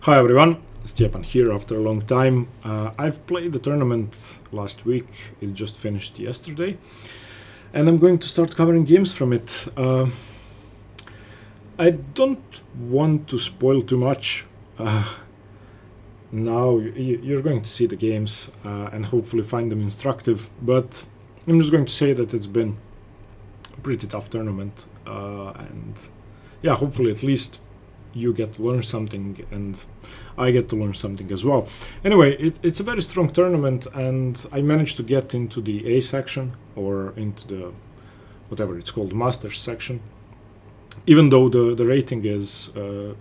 Hi everyone, Stepan here after a long time. I've played the tournament last week, it just finished yesterday, and I'm going to start covering games from it. I don't want to spoil too much. Now you're going to see the games and hopefully find them instructive, but I'm just going to say that it's been a pretty tough tournament, and yeah, hopefully at least you get to learn something and I get to learn something as well. Anyway, it's a very strong tournament, and I managed to get into the A section, or into the whatever it's called, Masters section, even though the rating is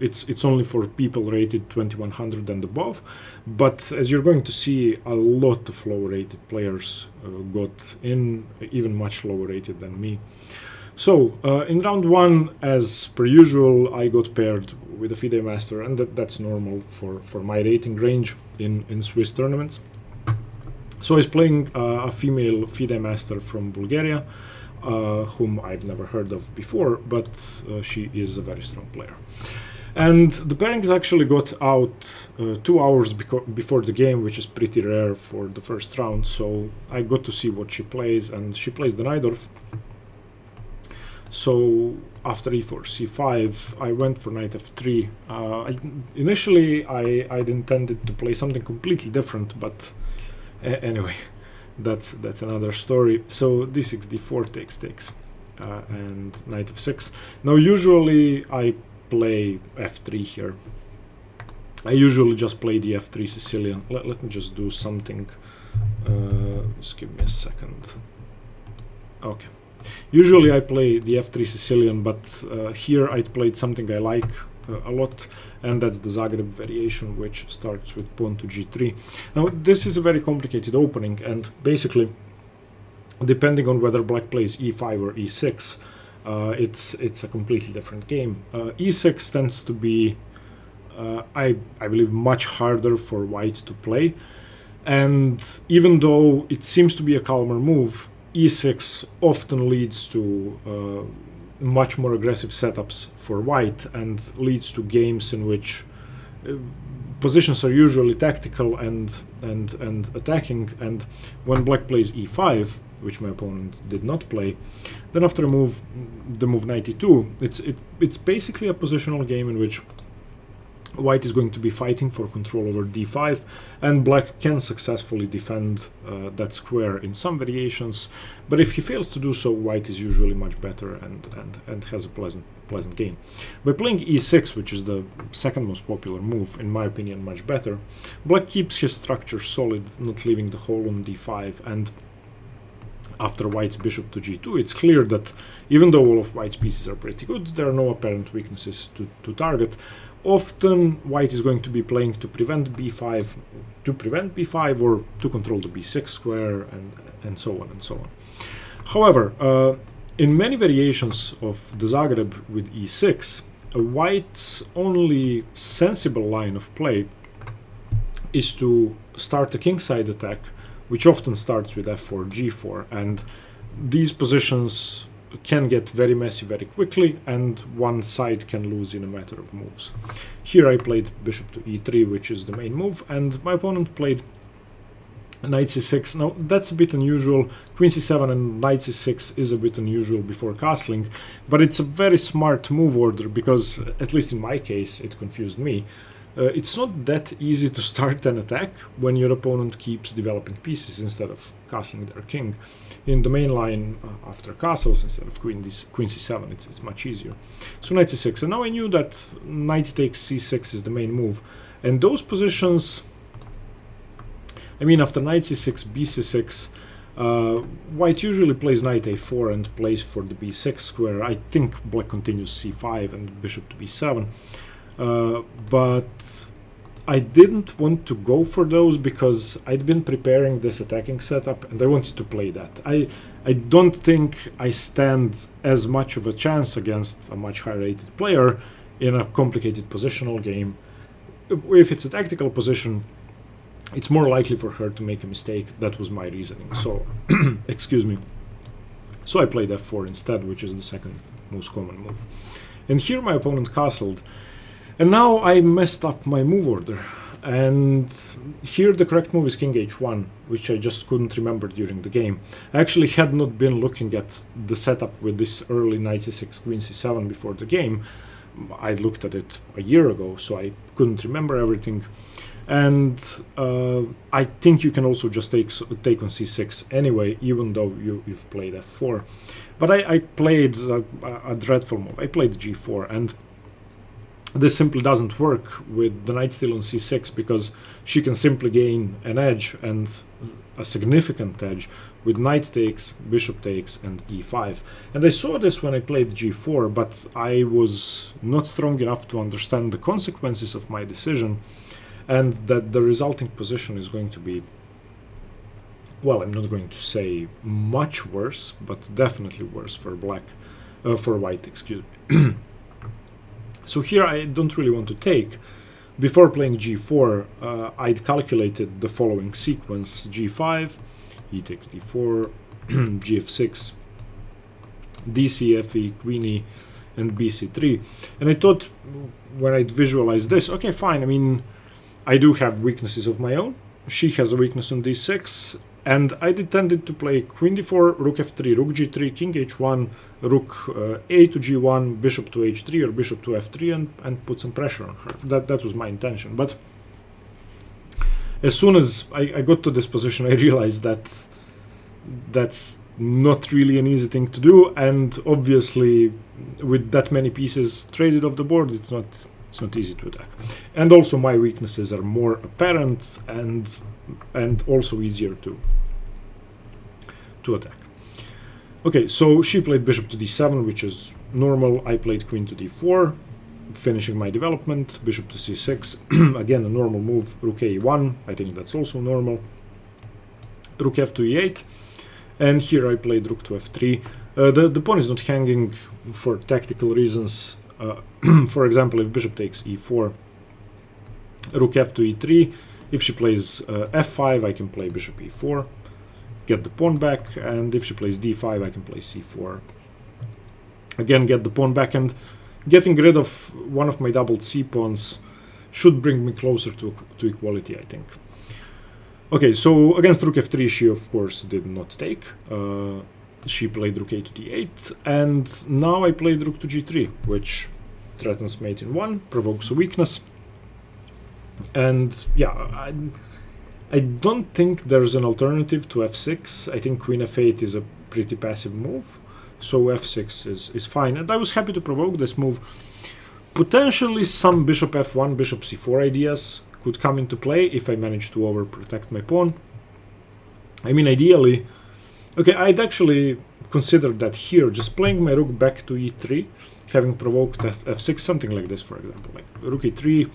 it's only for people rated 2100 and above. But as you're going to see, a lot of low rated players got in, even much lower rated than me. So, in round one, as per usual, I got paired with a FIDE master, and that's normal for my rating range in Swiss tournaments. So I was playing a female FIDE master from Bulgaria, whom I've never heard of before, but she is a very strong player. And the pairings actually got out 2 hours before the game, which is pretty rare for the first round, so I got to see what she plays, and she plays the Najdorf. So after e4, c5, I went for knight f3. Initially, I'd intended to play something completely different, but anyway, that's another story. So d6, d4 takes, and knight f6. Now usually I play f3 here. I usually just play the f3 Sicilian. Let me just do something. Just give me a second. Okay. Usually I play the f3 Sicilian, but here I played something I like a lot, and that's the Zagreb variation, which starts with pawn to g3. Now this is a very complicated opening, and basically, depending on whether black plays e5 or e6, it's a completely different game. E6 tends to be, I believe, much harder for white to play, and even though it seems to be a calmer move, e6 often leads to much more aggressive setups for white, and leads to games in which positions are usually tactical and attacking. And when black plays e5, which my opponent did not play, then after the move knight e2, it's basically a positional game in which white is going to be fighting for control over d5, and black can successfully defend that square in some variations, but if he fails to do so, white is usually much better and has a pleasant game. By playing e6, which is the second most popular move, in my opinion much better, black keeps his structure solid, not leaving the hole on d5, and after white's bishop to g2, it's clear that even though all of white's pieces are pretty good, there are no apparent weaknesses to target. Often white is going to be playing to prevent b5, or to control the b6 square, and so on and so on. However, in many variations of the Zagreb with e6, white's only sensible line of play is to start a kingside attack, which often starts with f4, g4, and these positions can get very messy very quickly, and one side can lose in a matter of moves. Here I played bishop to e3, which is the main move, and my opponent played knight c6. Now that's a bit unusual. Queen c7 and knight c6 is a bit unusual before castling, but it's a very smart move order because, at least in my case, it confused me. It's not that easy to start an attack when your opponent keeps developing pieces instead of castling their king. In the main line, after castles instead of queen c7, it's much easier. So knight c6, and now I knew that knight takes c6 is the main move, and those positions, I mean, after knight c6, b6, white usually plays knight a4 and plays for the b6 square. I think black continues c5 and bishop to b7. But I didn't want to go for those because I'd been preparing this attacking setup and I wanted to play that. I don't think I stand as much of a chance against a much higher rated player in a complicated positional game. If it's a tactical position, it's more likely for her to make a mistake. That was my reasoning. So, excuse me. So I played f4 instead, which is the second most common move. And here my opponent castled. And now I messed up my move order. And here the correct move is king h1, which I just couldn't remember during the game. I actually had not been looking at the setup with this early knight c6, queen c7 before the game. I looked at it a year ago, so I couldn't remember everything. And I think you can also just take on c6 anyway, even though you've played f4. But I played a dreadful move. I played g4, and this simply doesn't work with the knight still on c6, because she can simply gain an edge, and a significant edge, with knight takes, bishop takes, and e5. And I saw this when I played g4, but I was not strong enough to understand the consequences of my decision, and that the resulting position is going to be, well, I'm not going to say much worse, but definitely worse for white, excuse me. So here I don't really want to take. Before playing g4, I'd calculated the following sequence: g5, e takes d4, gf6, dc, fe, queen e, and bc3. And I thought, when I'd visualize this, okay, fine, I mean, I do have weaknesses of my own. She has a weakness on d6, and I intended to play queen d4, rook f3, rook g3, king h1, rook a to g1, bishop to h3 or bishop to f3, and put some pressure on her. That was my intention. But as soon as I got to this position, I realized that that's not really an easy thing to do, and obviously with that many pieces traded off the board, it's not easy to attack. And also my weaknesses are more apparent and also easier to attack. Okay, so she played bishop to d7, which is normal. I played queen to d4, finishing my development. Bishop to c6, again a normal move. Rook a1, I think that's also normal. Rook f to e8, and here I played rook to f3. The pawn is not hanging for tactical reasons. For example, if bishop takes e4, rook f to e3. If she plays f5, I can play bishop e4, get the pawn back, and if she plays d5, I can play c4. Again, get the pawn back, and getting rid of one of my doubled c-pawns should bring me closer to equality, I think. Okay, so against rook f3, she of course did not take. She played rook a to d8, and now I played rook to g3, which threatens mate in 1, provokes a weakness. And yeah, I don't think there's an alternative to f6. I think queen f8 is a pretty passive move, so f6 is fine. And I was happy to provoke this move. Potentially some bishop f1, bishop c4 ideas could come into play if I manage to overprotect my pawn. I mean, ideally, okay, I'd actually considered that here, just playing my rook back to e3, having provoked f6, something like this, for example, like rook e3.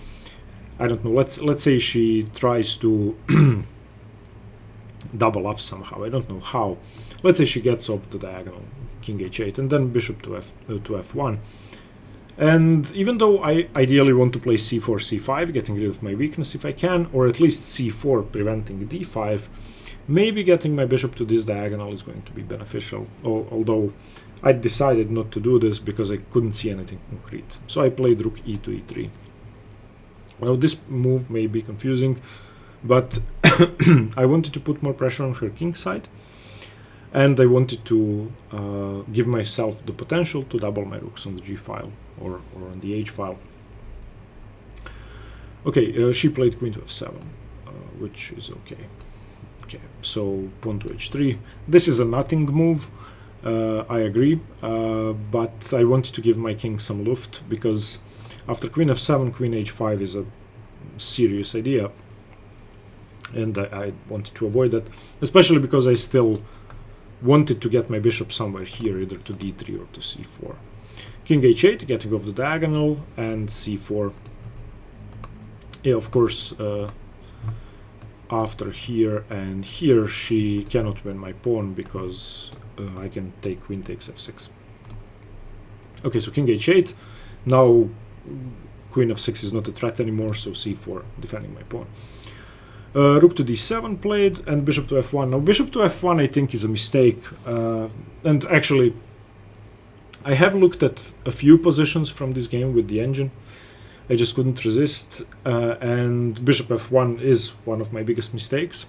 I don't know, let's say she tries to double up somehow, I don't know how. Let's say she gets off the diagonal, king h8, and then bishop to f1. And even though I ideally want to play c4, c5, getting rid of my weakness if I can, or at least c4, preventing d5, maybe getting my bishop to this diagonal is going to be beneficial, although I decided not to do this because I couldn't see anything concrete. So I played rook e to e3. Well, this move may be confusing, but I wanted to put more pressure on her king side, and I wanted to give myself the potential to double my rooks on the g file or on the h file. Okay, she played queen to f7, which is okay. Okay, so pawn to h3. This is a nothing move, I agree, but I wanted to give my king some luft, because after queen f7, queen h5 is a serious idea, and I wanted to avoid that, especially because I still wanted to get my bishop somewhere here, either to d3 or to c4. King h8, getting off the diagonal, and c4. Yeah, of course, after here and here, she cannot win my pawn, because I can take queen takes f6. Okay, so king h8. Now queen f6 is not a threat anymore, so c4, defending my pawn. Rook to d7 played, and bishop to f1. Now bishop to f1 I think is a mistake, and actually I have looked at a few positions from this game with the engine. I just couldn't resist, and bishop f1 is one of my biggest mistakes.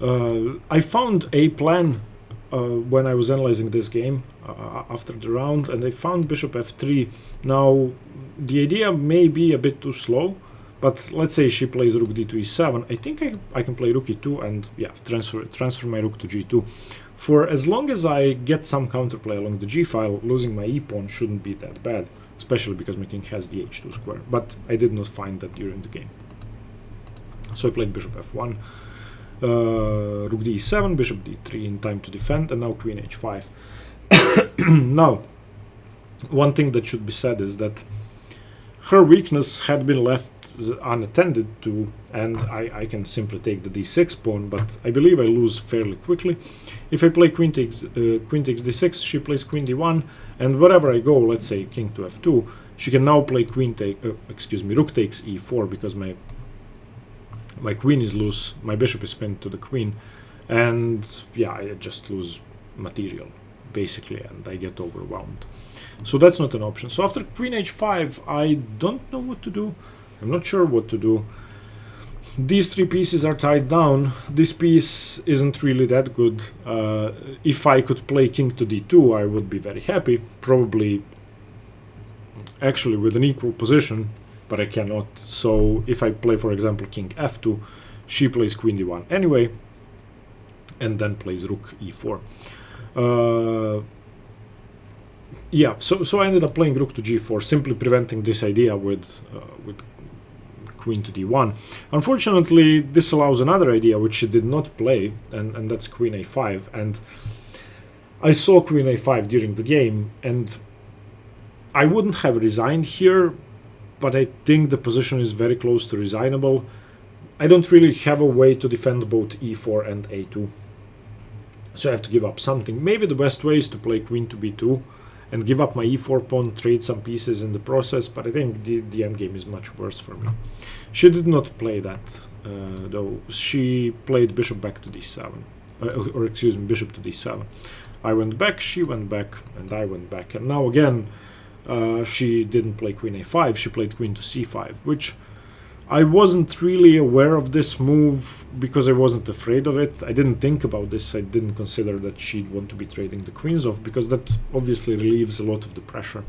I found a plan when I was analyzing this game after the round, and I found bishop f3. Now, the idea may be a bit too slow, but let's say she plays rook d2 e7. I think I can play rook e2 and yeah, transfer my rook to g2. For as long as I get some counterplay along the g file, losing my e pawn shouldn't be that bad, especially because my king has the h2 square. But I did not find that during the game. So I played bishop f1. Rook d7, bishop d3 in time to defend, and now queen h5. Now, one thing that should be said is that her weakness had been left unattended to, and I can simply take the d6 pawn, but I believe I lose fairly quickly. If I play queen takes d6, she plays queen d1, and wherever I go, let's say king to f2, she can now play rook takes e4, because my queen is loose, my bishop is pinned to the queen, and yeah, I just lose material, basically, and I get overwhelmed. So that's not an option. So after queen h5, I don't know what to do. I'm not sure what to do. These three pieces are tied down. This piece isn't really that good. If I could play king to d2, I would be very happy, probably actually with an equal position, but I cannot. So if I play, for example, king f2, she plays queen d1 anyway, and then plays rook e4. Yeah, so I ended up playing rook to g4, simply preventing this idea with queen to d1. Unfortunately, this allows another idea which she did not play, and that's queen a5. And I saw queen a5 during the game, and I wouldn't have resigned here, but I think the position is very close to resignable. I don't really have a way to defend both e4 and a2, so I have to give up something. Maybe the best way is to play queen to b2 and give up my e4 pawn, trade some pieces in the process, but I think the endgame is much worse for me. She did not play that, though. She played bishop back to d7, or excuse me, bishop to d7. I went back, she went back, and I went back. And now again, she didn't play queen a5, she played queen to c5, which I wasn't really aware of this move because I wasn't afraid of it. I didn't think about this. I didn't consider that she'd want to be trading the queens off, because that obviously relieves a lot of the pressure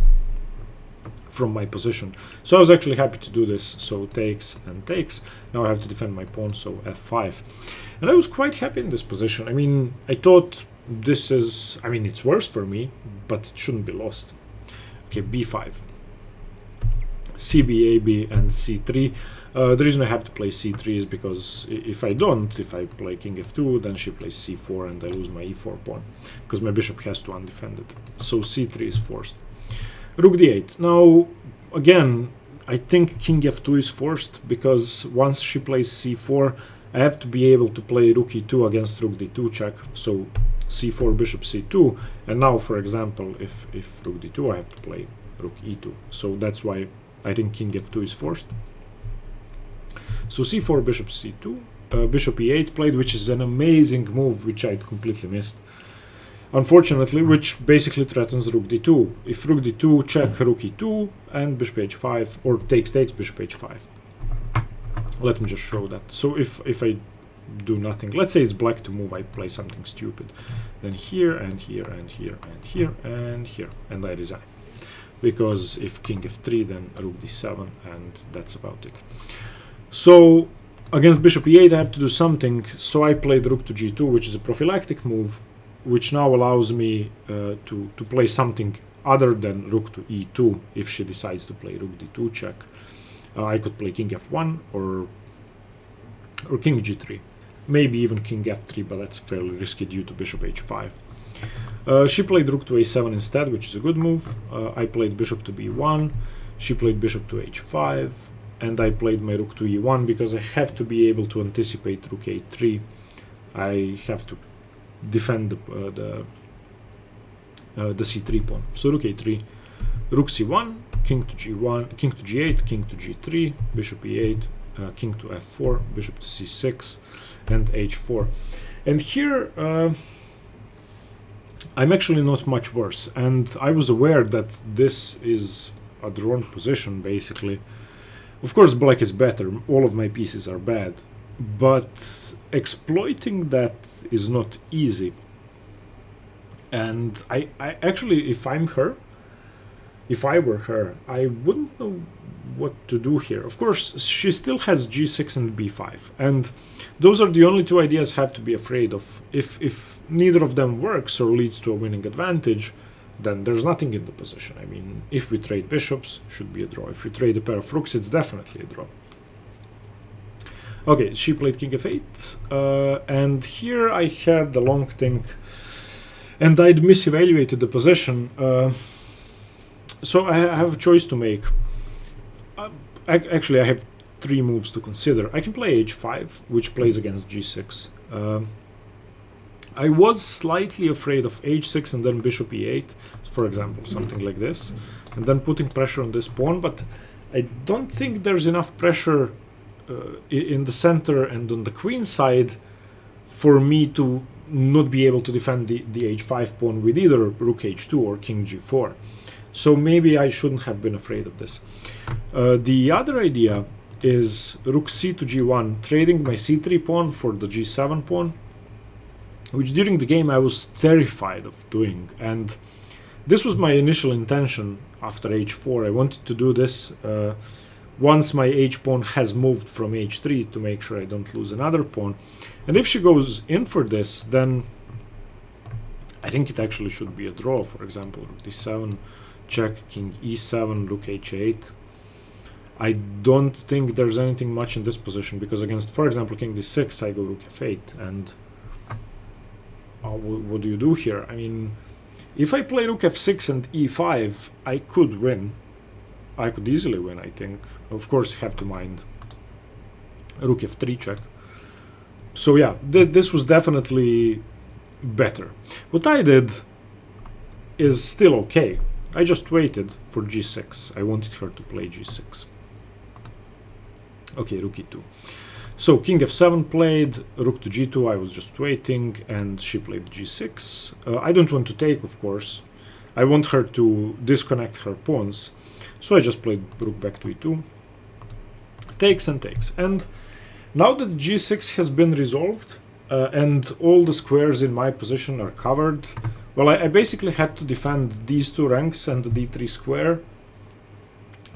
from my position. So I was actually happy to do this. So takes and takes. Now I have to defend my pawn, so f5. And I was quite happy in this position. I mean, I thought this is, I mean, it's worse for me, but it shouldn't be lost. Okay, b5. CB, AB, and c3. The reason I have to play c3 is because if I play king f2, then she plays c4 and I lose my e4 pawn, because my bishop has to undefend it. So c3 is forced. Rook d8. Now, again, I think king f2 is forced, because once she plays c4, I have to be able to play rook e2 against rook d2 check. So c4, bishop c2, and now, for example, if rook d2, I have to play rook e2. So that's why I think king f2 is forced. So c4, bishop c2, bishop e8 played, which is an amazing move, which I'd completely missed, unfortunately, which basically threatens rook d2. If rook d2, check rook e2, and bishop h5, or takes, bishop h5. Let me just show that. So if I do nothing, let's say it's black to move, I play something stupid, then here, and here, and here, and here, and here, and I resign. Because if king f3, then rook d7, and that's about it. So against bishop e8 I have to do something, so I played rook to g2, which is a prophylactic move, which now allows me to play something other than rook to e2 if she decides to play rook d2 check. I could play king f1 or king g3, maybe even king f3, but that's fairly risky due to bishop h5. She played rook to a7 instead, which is a good move. I played bishop to b1, she played bishop to h5, and I played my rook to e1 because I have to be able to anticipate rook a3. I have to defend the c3 pawn. So rook a3, rook c1, king to g1, king to g8, king to g3, bishop e8, king to f4, bishop to c6, and h4. And here I'm actually not much worse, and I was aware that this is a drawn position, basically. Of course, black is better. All of my pieces are bad. But exploiting that is not easy. And I actually, if I were her, I wouldn't know what to do here. Of course, she still has g6 and b5. And those are the only two ideas I have to be afraid of. If neither of them works or leads to a winning advantage, then there's nothing in the position. I mean, if we trade bishops, should be a draw. If we trade a pair of rooks, it's definitely a draw. Okay, she played king f8, and here I had the long thing, and I'd misevaluated the position. So I have a choice to make. Actually, I have three moves to consider. I can play h5, which plays against g6. I was slightly afraid of h6 and then bishop e8, for example, something like this, and then putting pressure on this pawn, but I don't think there's enough pressure in the center and on the queen side for me to not be able to defend the h5 pawn with either rook h2 or king g4. So maybe I shouldn't have been afraid of this. The other idea is rook c to g1, trading my c3 pawn for the g7 pawn, which during the game I was terrified of doing. And this was my initial intention after h4. I wanted to do this once my h pawn has moved from h3 to make sure I don't lose another pawn. And if she goes in for this, then I think it actually should be a draw. For example, rook d7, check, king e7, rook h8. I don't think there's anything much in this position, because against, for example, king d6, I go rook f8, and what do you do here? I mean, if I play rook f6 and e5, I could win. I could easily win, I think. Of course, you have to mind rook f3 check. So yeah, this was definitely better. What I did is still okay. I just waited for g6. I wanted her to play g6. Okay, rook e2. So king f7 played, rook to g2, I was just waiting, and she played g6. I don't want to take, of course. I want her to disconnect her pawns. So I just played rook back to e2. Takes and takes. And now that g6 has been resolved, and all the squares in my position are covered, well, I basically had to defend these two ranks and the d3 square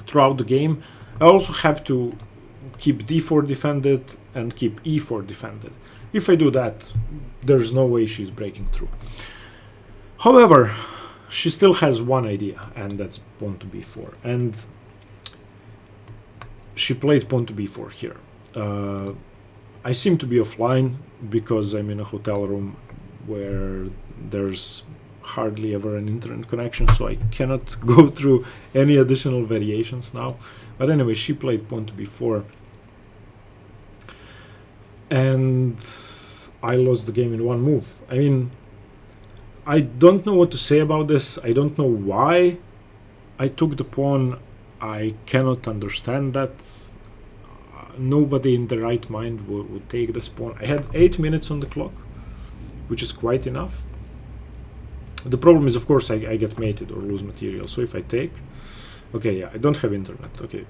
throughout the game. I also have to keep d4 defended and keep e4 defended. If I do that, there's no way she's breaking through. However, she still has one idea, and that's pawn to b4. And she played pawn to b4 here. I seem to be offline because I'm in a hotel room where there's hardly ever an internet connection, so I cannot go through any additional variations now. But anyway, she played pawn to b4, and I lost the game in one move. I mean, I don't know what to say about this. I don't know why I took the pawn. I cannot understand that. Nobody in the right mind would take this pawn. I had 8 minutes on the clock, which is quite enough. The problem is, of course, I get mated or lose material. So if I take, okay, yeah, I don't have internet, okay,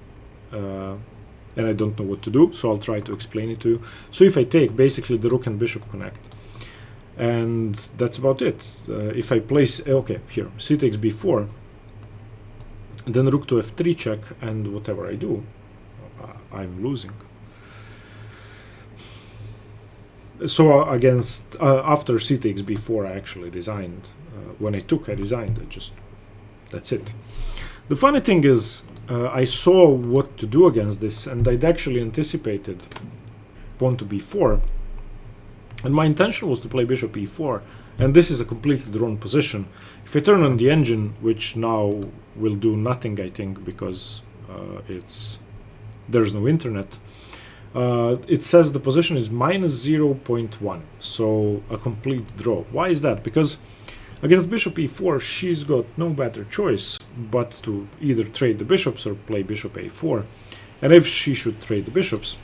and I don't know what to do, so I'll try to explain it to you. So if I take, basically the rook and bishop connect, and that's about it. If I place, okay, here, c takes b4, then rook to f3 check, and whatever I do, I'm losing. So against, after c takes b4, I actually resigned. When I resigned. That's it. The funny thing is, I saw what to do against this, and I'd actually anticipated pawn to b4, and my intention was to play bishop e4, and this is a completely drawn position. If I turn on the engine, which now will do nothing, I think, because there's no internet, it says the position is minus 0.1, so a complete draw. Why is that? Because against bishop e4, she's got no better choice but to either trade the bishops or play bishop a4. And if she should trade the bishops,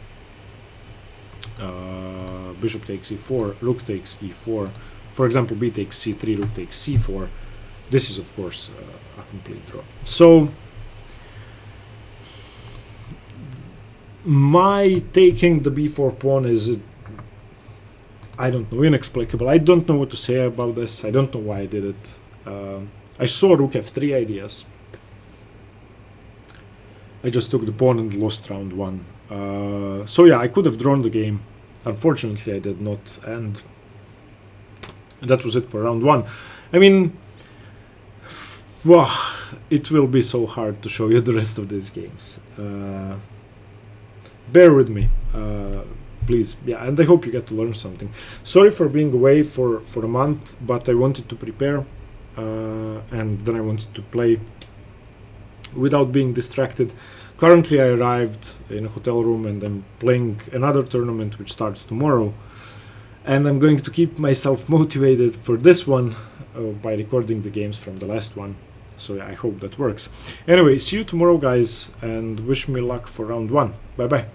bishop takes e4, rook takes e4, for example, b takes c3, rook takes c4, this is, of course, a complete draw. So my taking the b4 pawn is, I don't know, inexplicable. I don't know what to say about this. I don't know why I did it. I saw rook f3 ideas. I just took the pawn and lost round 1. So yeah, I could have drawn the game. Unfortunately, I did not. And that was it for round 1. I mean, wow, it will be so hard to show you the rest of these games. Bear with me, please. Yeah, and I hope you get to learn something. Sorry for being away for a month, but I wanted to prepare, and then I wanted to play without being distracted. Currently, I arrived in a hotel room and I'm playing another tournament which starts tomorrow. And I'm going to keep myself motivated for this one by recording the games from the last one. So yeah, I hope that works. Anyway, see you tomorrow, guys, and wish me luck for round 1. Bye bye.